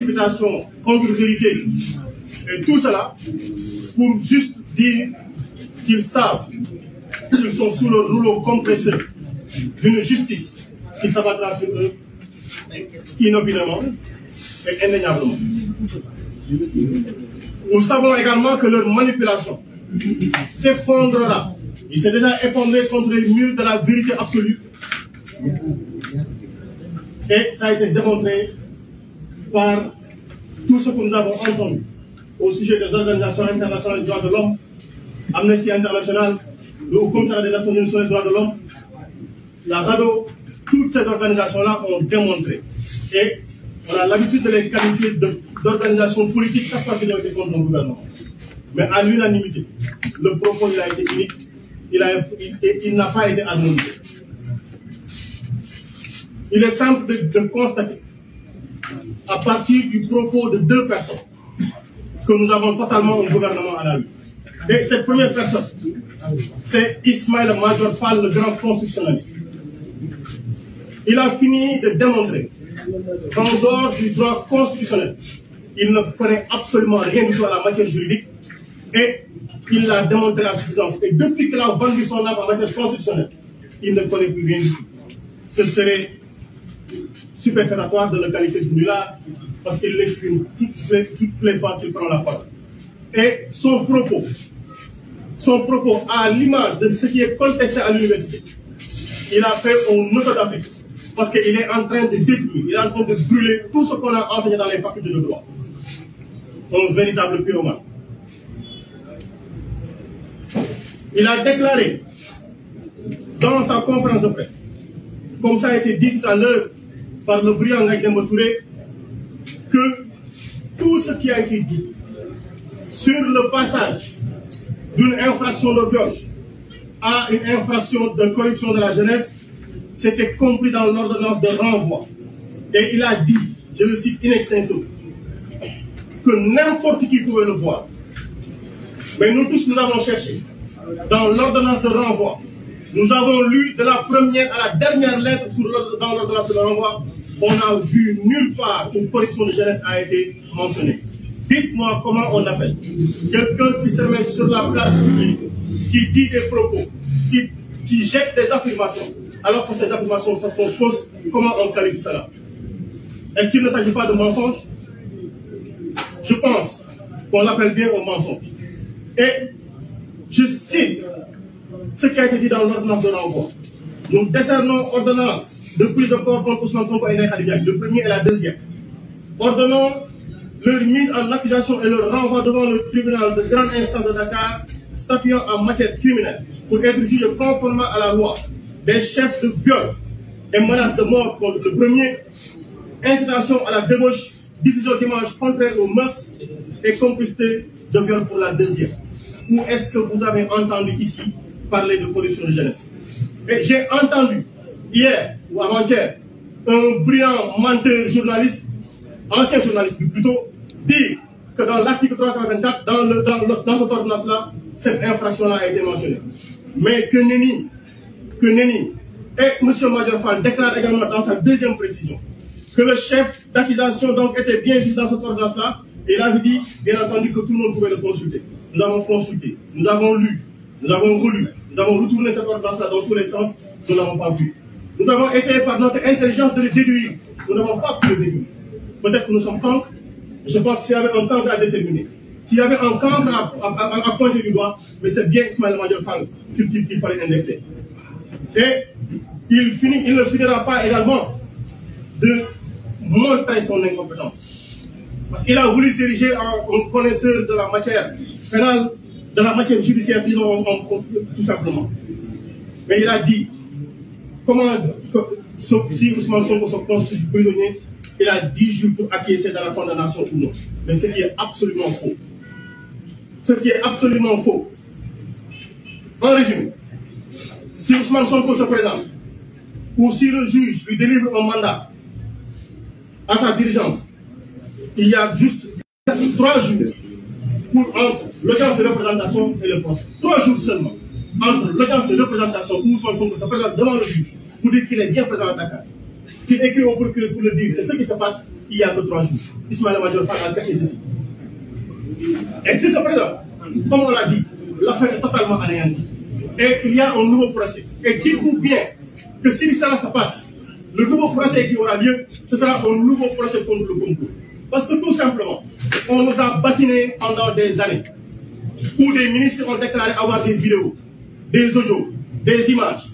précipitation contre vérité. Et tout cela pour juste dire qu'ils savent qu'ils sont sous le rouleau compresseur d'une justice qui s'abattra sur eux inopinément et indéniablement. Nous savons également que leur manipulation s'effondrera. Il s'est déjà effondré contre les murs de la vérité absolue. Et ça a été démontré par tout ce que nous avons entendu au sujet des organisations internationales des droits de l'homme, Amnesty International, le Haut Commissariat des Nations Unies sur les droits de l'homme, la RADDHO, toutes ces organisations-là ont démontré. Et on a l'habitude de les qualifier d'organisations politiques chaque fois qu'ils ont été contre le gouvernement. Mais à l'unanimité, le propos il a été unique, il n'a pas été harmonisé. Il est simple de constater, à partir du propos de deux personnes, que nous avons totalement un gouvernement à la rue. Et cette première personne, c'est Ismaïla Madior Fall, le grand constitutionnaliste. Il a fini de démontrer qu'en dehors du droit constitutionnel, il ne connaît absolument rien du tout à la matière juridique et il l'a démontré à suffisance. Et depuis qu'il a vendu son âme en matière constitutionnelle, il ne connaît plus rien du tout. Ce serait superfétatoire de le qualifier de nulard parce qu'il l'exprime toutes les fois qu'il prend la parole. Et son propos, à l'image de ce qui est contesté à l'université, il a fait un autodafé parce qu'il est en train de détruire, il est en train de brûler tout ce qu'on a enseigné dans les facultés de droit. Un véritable pyromane. Il a déclaré dans sa conférence de presse, comme ça a été dit tout à l'heure par le brillant Ngagne Demba Touré, que tout ce qui a été dit sur le passage d'une infraction de viol à une infraction de corruption de la jeunesse, c'était compris dans l'ordonnance de renvoi. Et il a dit, je le cite in extenso, que n'importe qui pouvait le voir. Mais nous tous, nous avons cherché. Dans l'ordonnance de renvoi, nous avons lu de la première à la dernière lettre dans l'ordonnance de renvoi, on n'a vu nulle part une corruption de jeunesse a été mentionnée. Dites-moi comment on appelle quelqu'un qui se met sur la place publique, qui dit des propos, qui jette des affirmations, alors que ces affirmations sont fausses, comment on qualifie cela? Est-ce qu'il ne s'agit pas de mensonge? Je pense qu'on l'appelle bien un mensonge. Et je cite ce qui a été dit dans l'ordonnance de renvoi. Nous décernons ordonnance de prise de corps contre Ousmane Sonko et Ndeye Khady Ndiaye, le premier et la deuxième. Ordonnons leur mise en accusation et leur renvoi devant le tribunal de grande instance de Dakar, statuant en matière criminelle, pour être jugé conformément à la loi des chefs de viol et menaces de mort contre le premier, incitation à la débauche, diffusion d'images contraires aux mœurs et complicité de viol pour la deuxième. Où est-ce que vous avez entendu ici parler de corruption de jeunesse? Et j'ai entendu hier ou avant-hier un brillant menteur journaliste, ancien journaliste plutôt, dire que dans l'article 324, dans cette ordonnance-là, cette infraction-là a été mentionnée. Mais que nenni. Et M. Madior Fall déclare également dans sa deuxième précision que le chef d'accusation donc était bien vu dans cette ordonnance-là, et il avait dit, bien entendu, que tout le monde pouvait le consulter. Nous avons consulté, nous avons lu, nous avons relu, nous avons retourné cette ordonnance-là dans tous les sens, nous n'avons pas vu. Nous avons essayé par notre intelligence de le déduire, nous n'avons pas pu le déduire. Peut-être que nous sommes cancres, je pense qu'il y avait un cancre à déterminer. S'il y avait un cancre à pointer du doigt, mais c'est bien Ismaïla Madior Fall qu'il fallait indexer. Et il ne finira pas également de montrer son incompétence. Parce qu'il a voulu s'ériger en connaisseur de la matière pénale, de la matière judiciaire, disons tout simplement. Mais il a dit, comment, si Ousmane Sonko se constitue prisonnier, il a 10 jours pour acquiescer dans la condamnation ou non. Mais ce qui est absolument faux. Ce qui est absolument faux. En résumé, si Ousmane Sonko se présente, ou si le juge lui délivre un mandat à sa diligence, il y a juste 3 jours entre l'audience de représentation et le procès. 3 jours seulement entre l'audience de représentation où Ousmane Sonko se présente devant le juge pour dire qu'il est bien présent à Dakar S'il écrit au procureur pour le dire, c'est ce qui se passe il y a que 3 jours. Ismaïla Madior Fall a caché ceci. Et si ce présent, comme on l'a dit, l'affaire est totalement anéantie. Et il y a un nouveau procès. Et dites-vous bien que si ça se passe, le nouveau procès qui aura lieu, ce sera un nouveau procès contre le complot. Parce que tout simplement, on nous a bassinés pendant des années, où des ministres ont déclaré avoir des vidéos, des audios, des images,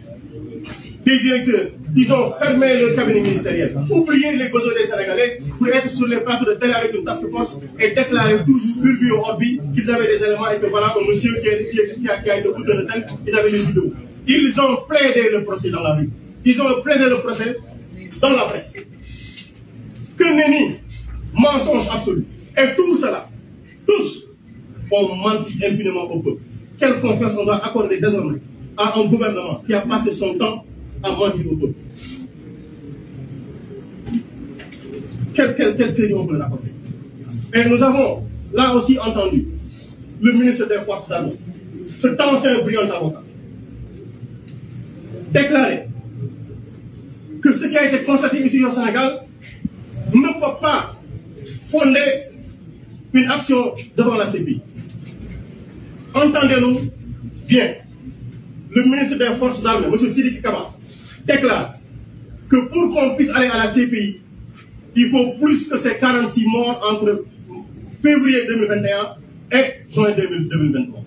des directeurs. Ils ont fermé le cabinet ministériel, oublié les besoins des Sénégalais pour être sur les plateaux de télé avec une task force et déclarer tous urbi au orbi qu'ils avaient des éléments et que voilà un monsieur qui a été auteur de tel, ils avaient des vidéos. Ils ont plaidé le procès dans la rue. Ils ont plaidé le procès dans la presse. Que nenni, mensonge absolu. Et tout cela, tous ont menti impunément au peuple. Quelle confiance on doit accorder désormais à un gouvernement qui a passé son temps à mentir au peuple? Quel crédit on peut l'accorder? Et nous avons là aussi entendu le ministre des Forces armées, cet ancien brillant avocat, déclarer que ce qui a été constaté ici au Sénégal ne peut pas fonder une action devant la CPI. Entendez-nous bien. Le ministre des Forces armées, M. Sidiki Kaba, déclare que pour qu'on puisse aller à la CPI, il faut plus que ces 46 morts entre février 2021 et juin 2023.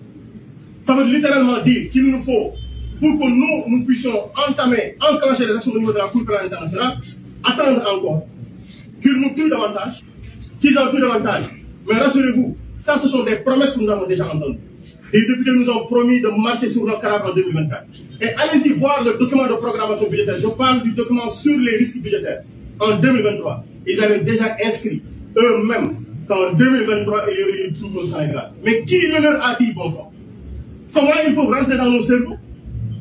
Ça veut littéralement dire qu'il nous faut, pour que nous puissions enclencher les actions au niveau de la Cour pénale internationale, attendre encore qu'ils nous tuent davantage, qu'ils en tuent davantage. Mais rassurez-vous, ça ce sont des promesses que nous avons déjà entendues. Les députés nous ont promis de marcher sur nos caractères en 2024. Et allez-y voir le document de programmation budgétaire. Je parle du document sur les risques budgétaires. En 2023, ils avaient déjà inscrit eux-mêmes qu'en 2023, il y aurait eu tout au Sénégal. Mais qui le leur a dit, bon sang? Comment ils peuvent rentrer dans nos cerveaux?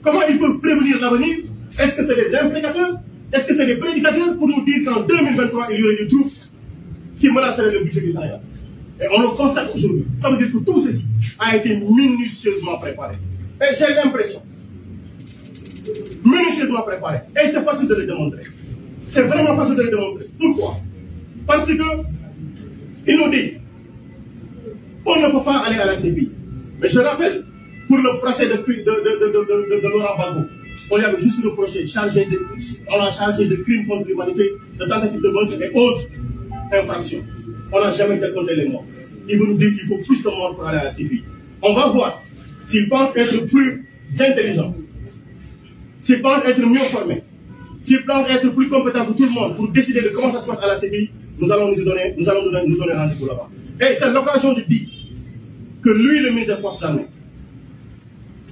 Comment ils peuvent prévenir l'avenir? Est-ce que c'est des imprédicateurs? Est-ce que c'est des prédicateurs pour nous dire qu'en 2023, il y aurait des troupes qui menaceraient le budget du Sénégal? Et on le constate aujourd'hui. Ça veut dire que tout ceci a été minutieusement préparé. Et j'ai l'impression, minutieusement préparé. Et c'est facile de le démontrer. C'est vraiment facile de le démontrer. Pourquoi? Parce que il nous dit, on ne peut pas aller à la CPI. Mais je rappelle, pour le procès de Laurent Gbagbo, on lui avait juste reproché, on l'a chargé de crimes contre l'humanité, de tentatives de meurtre et autres infractions. On n'a jamais décompté les morts. Il veut nous dire qu'il faut plus de morts pour aller à la CPI. On va voir s'il pense être plus intelligent, s'il pense être mieux formé, s'il pense être plus compétent que tout le monde pour décider de comment ça se passe à la CPI. Nous allons nous donner rendez-vous là-bas. Et c'est l'occasion de dire que lui, le ministre des Forces armées,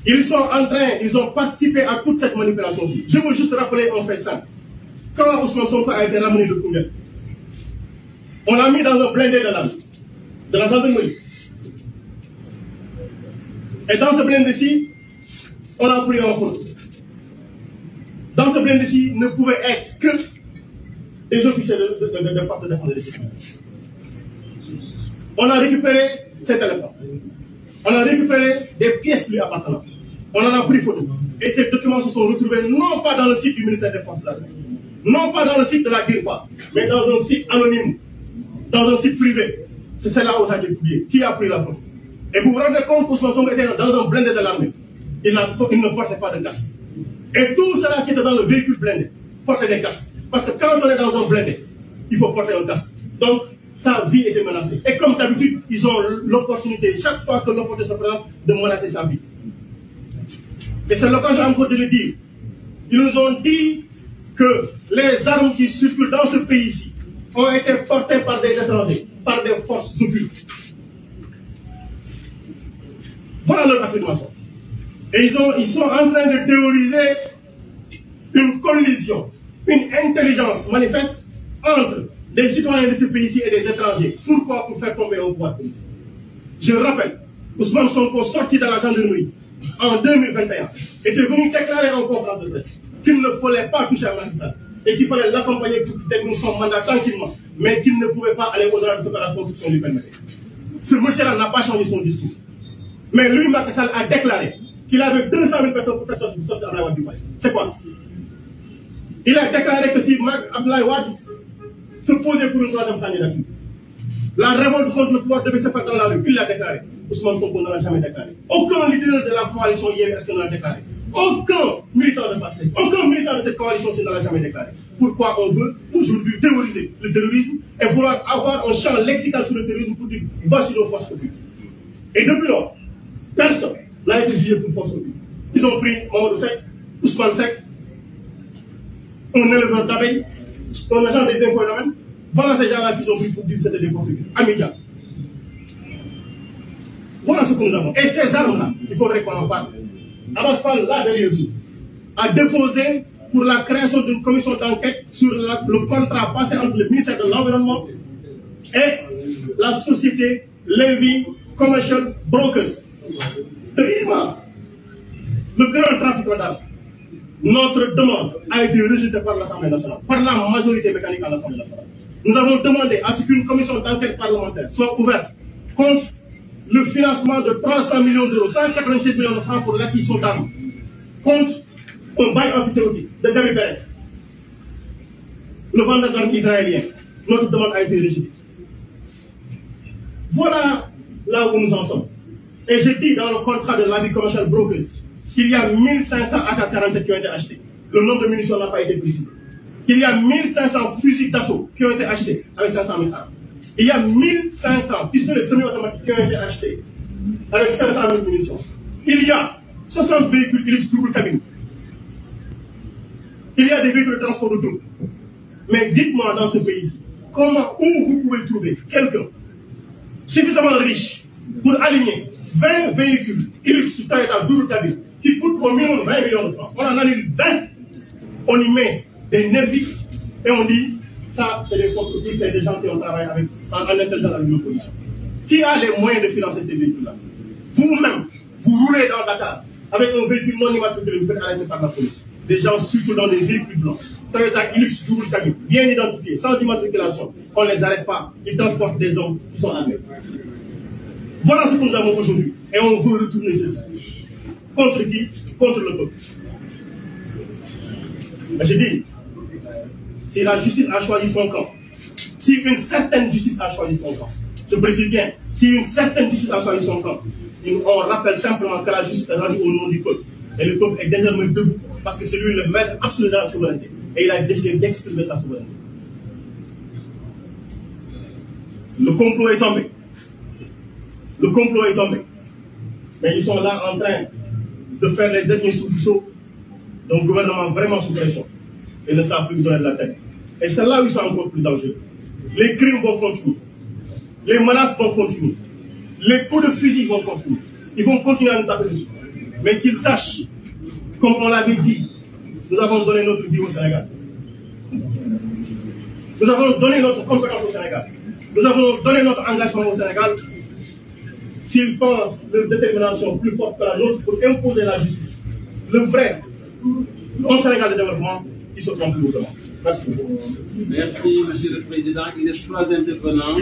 ils ont participé à toute cette manipulation-ci. Je veux juste rappeler un fait simple. Quand Ousmane Sonko a été ramené de Koungheul, on l'a mis dans un blindé de la gendarmerie. Et dans ce blindé-ci, on a pris un photo. Dans ce blindé-ci, ne pouvait être que des officiers de force de défense et de sécurité. On a récupéré ses téléphones. On a récupéré des pièces lui appartenant. On en a pris photo. Et ces documents se sont retrouvés non pas dans le site du ministère des Forces armées, non pas dans le site de la DIRPA, mais dans un site anonyme, dans un site privé. C'est là où ça a été publié. Qui a pris la photo? Et vous vous rendez compte qu'Ousmane Sonko était dans un blindé de l'armée. Il ne portait pas de casque. Et tout cela qui était dans le véhicule blindé portait des casques. Parce que quand on est dans un blindé, il faut porter un casque. Donc, sa vie était menacée. Et comme d'habitude, ils ont l'opportunité, chaque fois que l'opportunité se présente, de menacer sa vie. Et c'est l'occasion encore de le dire. Ils nous ont dit que les armes qui circulent dans ce pays-ci ont été portées par des étrangers, par des forces occultes. Voilà leur affirmation. Et ils sont en train de théoriser une collision, une intelligence manifeste entre des citoyens de ce pays-ci et des étrangers. Pourquoi? Pour faire tomber un pouvoir politique. Je rappelle, Ousmane Sonko, sorti de la gendarmerie en 2021, était venu déclarer en conférence de presse qu'il ne fallait pas toucher à Macky Sall et qu'il fallait l'accompagner pour terminer son mandat tranquillement, mais qu'il ne pouvait pas aller au-delà de ce que la Constitution lui permettait. Ce monsieur-là n'a pas changé son discours. Mais lui, Macky Sall, a déclaré qu'il avait 200 000 personnes pour faire sortir Abdoulaye Wade du palais. C'est quoi? Il a déclaré que si Abdoulaye Wade se posait pour une troisième candidature, la révolte contre le pouvoir devait se faire dans la rue. Il l'a déclaré. Ousmane Sonko ne l'a jamais déclaré. Aucun leader de la coalition Yewwi Askan ne l'a déclaré. Aucun militant de Pastef, aucun militant de cette coalition ne l'a jamais déclaré. Pourquoi on veut aujourd'hui théoriser le terrorisme et vouloir avoir un champ lexical sur le terrorisme pour dire voici nos forces occultes. Et depuis lors, personne n'a été jugé pour force occulte. Ils ont pris Mamadou Seck, Ousmane Seck, un éleveur d'abeilles, un agent des impôts et domaines. Voilà ces gens-là qui ont pris pour dire que c'était des forces occultes. Amidia. Voilà ce que nous avons. Et ces armes-là, il faudrait qu'on en parle. Abass Fall, là derrière nous, a déposé pour la création d'une commission d'enquête sur le contrat passé entre le ministère de l'Environnement et la société Levy Commercial Brokers de Ima, le grand trafiquant d'armes. Notre demande a été rejetée par l'Assemblée nationale, par la majorité mécanique à l'Assemblée nationale. Nous avons demandé à ce qu'une commission d'enquête parlementaire soit ouverte contre le financement de 300 millions d'euros, 186 millions de francs pour l'acquisition d'armes, contre un bail amphithéotique de Gabi Pérez, le vendeur d'armes israélien. Notre demande a été rejetée. Voilà là où nous en sommes. Et je dis dans le contrat de Levy Commercial Brokers qu'il y a 1500 AK-47 qui ont été achetés. Le nombre de munitions n'a pas été précisé. Il y a 1500 fusils d'assaut qui ont été achetés avec 500 000 armes. Il y a 1500 pistolets semi-automatiques qui ont été achetés avec 500 000 munitions. Il y a 60 véhicules Hilux double cabine. Il y a des véhicules de transport de troupes. Mais dites-moi dans ce pays-ci, où vous pouvez trouver quelqu'un suffisamment riche pour aligner 20 véhicules Hilux Toyota double cabine qui coûtent au minimum 20 millions de francs. On en annule 20, on y met des nervis et on dit ça, c'est des forces occultes, c'est des gens qui ont travaillé en intelligence avec l'opposition. Qui a les moyens de financer ces véhicules-là? Vous-même, vous roulez dans Dakar avec un véhicule non immatriculé, vous faites arrêter par la police. Des gens surtout dans des véhicules blancs, Toyota Hilux double cabine, bien identifiés, sans immatriculation. On ne les arrête pas, ils transportent des hommes qui sont armés. Voilà ce que nous avons aujourd'hui. Et on veut retourner ceci. Contre qui? Contre le peuple. Je dis, si la justice a choisi son camp, si une certaine justice a choisi son camp, je précise bien, si une certaine justice a choisi son camp, on rappelle simplement que la justice est rendue au nom du peuple. Et le peuple est désormais debout parce que c'est lui le maître absolu de la souveraineté. Et il a décidé d'exprimer sa souveraineté. Le complot est tombé. Le complot est tombé. Mais ils sont là en train de faire les derniers soubresauts d'un gouvernement vraiment sous pression. Et ne savent plus donner de la tête. Et c'est là où ils sont encore plus dangereux. Les crimes vont continuer. Les menaces vont continuer. Les coups de fusil vont continuer. Ils vont continuer à nous taper dessus. Mais qu'ils sachent, comme on l'avait dit, nous avons donné notre vie au Sénégal. Nous avons donné notre compétence au Sénégal. Nous avons donné notre engagement au Sénégal. S'ils pensent leur détermination plus forte que la nôtre pour imposer la justice, le vrai, au Sénégal de développement, ils se trompent lourdement. Merci. Merci, Monsieur le Président. Il reste 3 intervenants.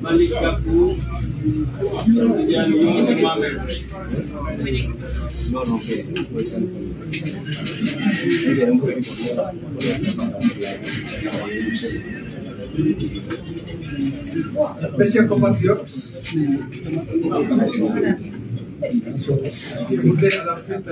Malik Gakou, Diane et Mohamed. Mes chers compatriotes, je voudrais à la suite